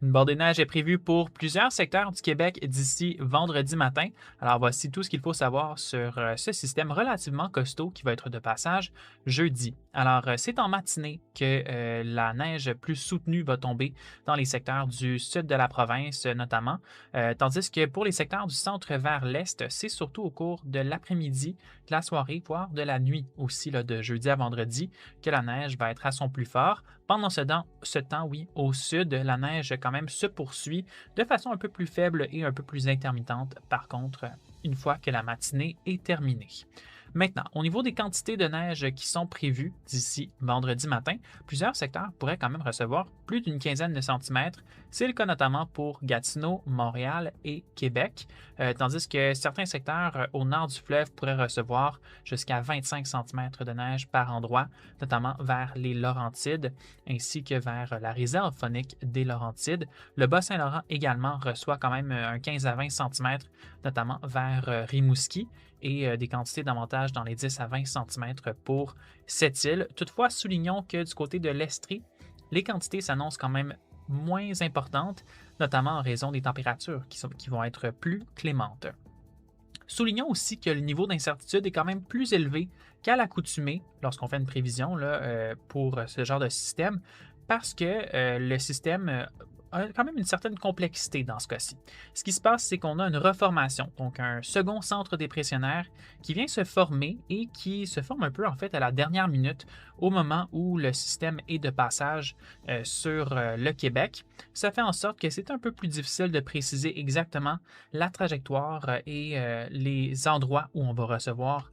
Une bordée de neige est prévue pour plusieurs secteurs du Québec d'ici vendredi matin. Alors voici tout ce qu'il faut savoir sur ce système relativement costaud qui va être de passage jeudi. Alors c'est en matinée que la neige plus soutenue va tomber dans les secteurs du sud de la province notamment, tandis que pour les secteurs du centre vers l'est, c'est surtout au cours de l'après-midi, de la soirée, voire de la nuit aussi, là, de jeudi à vendredi, que la neige va être à son plus fort. Pendant ce temps, oui, au sud, la neige quand même se poursuit de façon un peu plus faible et un peu plus intermittente, par contre, une fois que la matinée est terminée. Maintenant, au niveau des quantités de neige qui sont prévues d'ici vendredi matin, plusieurs secteurs pourraient quand même recevoir plus d'une quinzaine de centimètres. C'est le cas notamment pour Gatineau, Montréal et Québec, tandis que certains secteurs au nord du fleuve pourraient recevoir jusqu'à 25 centimètres de neige par endroit, notamment vers les Laurentides ainsi que vers la réserve faunique des Laurentides. Le Bas-Saint-Laurent également reçoit quand même un 15 à 20 centimètres, notamment vers Rimouski et des quantités davantage dans les 10 à 20 centimètres pour cette île. Toutefois, soulignons que du côté de l'Estrie, les quantités s'annoncent quand même moins importantes, notamment en raison des températures qui vont être plus clémentes. Soulignons aussi que le niveau d'incertitude est quand même plus élevé qu'à l'accoutumée lorsqu'on fait une prévision là, pour ce genre de système, parce que le système a quand même une certaine complexité dans ce cas-ci. Ce qui se passe, c'est qu'on a une reformation, donc un second centre dépressionnaire qui vient se former et qui se forme un peu en fait à la dernière minute au moment où le système est de passage sur le Québec. Ça fait en sorte que c'est un peu plus difficile de préciser exactement la trajectoire et les endroits où on va recevoir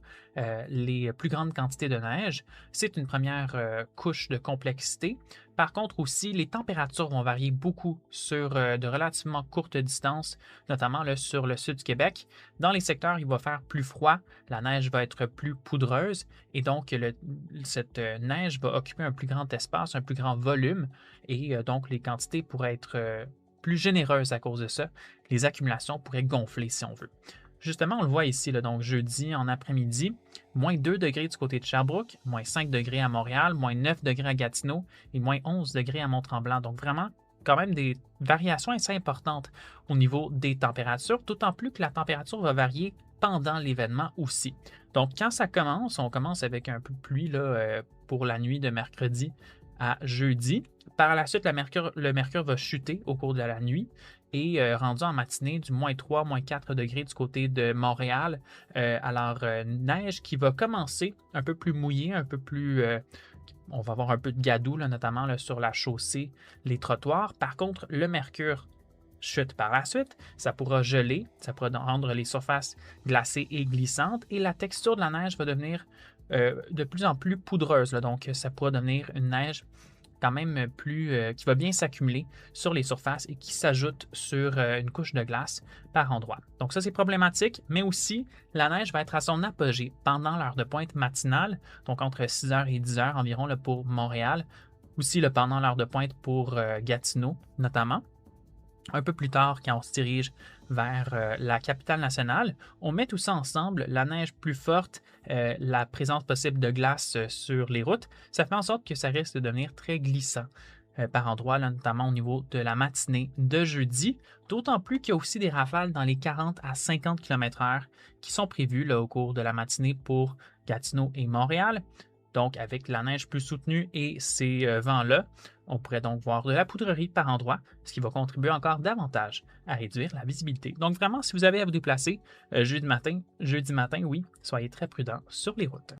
les plus grandes quantités de neige. C'est une première couche de complexité. Par contre aussi, les températures vont varier beaucoup sur de relativement courtes distances, notamment là, sur le sud du Québec. Dans les secteurs, il va faire plus froid, la neige va être plus poudreuse et donc cette neige va occuper un plus grand espace, un plus grand volume et donc les quantités pourraient être plus généreuses à cause de ça. Les accumulations pourraient gonfler si on veut. Justement, on le voit ici, là, donc jeudi en après-midi, moins 2 degrés du côté de Sherbrooke, moins 5 degrés à Montréal, moins 9 degrés à Gatineau et moins 11 degrés à Mont-Tremblant. Donc vraiment, quand même des variations assez importantes au niveau des températures, d'autant plus que la température va varier pendant l'événement aussi. Donc quand ça commence, on commence avec un peu de pluie là, pour la nuit de mercredi à jeudi. Par la suite, le mercure va chuter au cours de la nuit et rendu en matinée du moins 3, moins 4 degrés du côté de Montréal. Alors, neige qui va commencer un peu plus mouillée, un peu plus... on va avoir un peu de gadou, là, notamment là, sur la chaussée, les trottoirs. Par contre, le mercure chute par la suite, ça pourra geler, ça pourra rendre les surfaces glacées et glissantes et la texture de la neige va devenir de plus en plus poudreuse. Là. Donc, ça pourra devenir une neige quand même plus qui va bien s'accumuler sur les surfaces et qui s'ajoute sur une couche de glace par endroit. Donc ça, c'est problématique, mais aussi la neige va être à son apogée pendant l'heure de pointe matinale, donc entre 6h et 10h environ là, pour Montréal, aussi là, pendant l'heure de pointe pour Gatineau notamment. Un peu plus tard, quand on se dirige vers la capitale nationale, on met tout ça ensemble, la neige plus forte, la présence possible de glace sur les routes, ça fait en sorte que ça risque de devenir très glissant par endroits, là, notamment au niveau de la matinée de jeudi, d'autant plus qu'il y a aussi des rafales dans les 40 à 50 km/h qui sont prévues là, au cours de la matinée pour Gatineau et Montréal. Donc, avec la neige plus soutenue et ces vents-là, on pourrait donc voir de la poudrerie par endroit, ce qui va contribuer encore davantage à réduire la visibilité. Donc, vraiment, si vous avez à vous déplacer jeudi matin, oui, soyez très prudent sur les routes.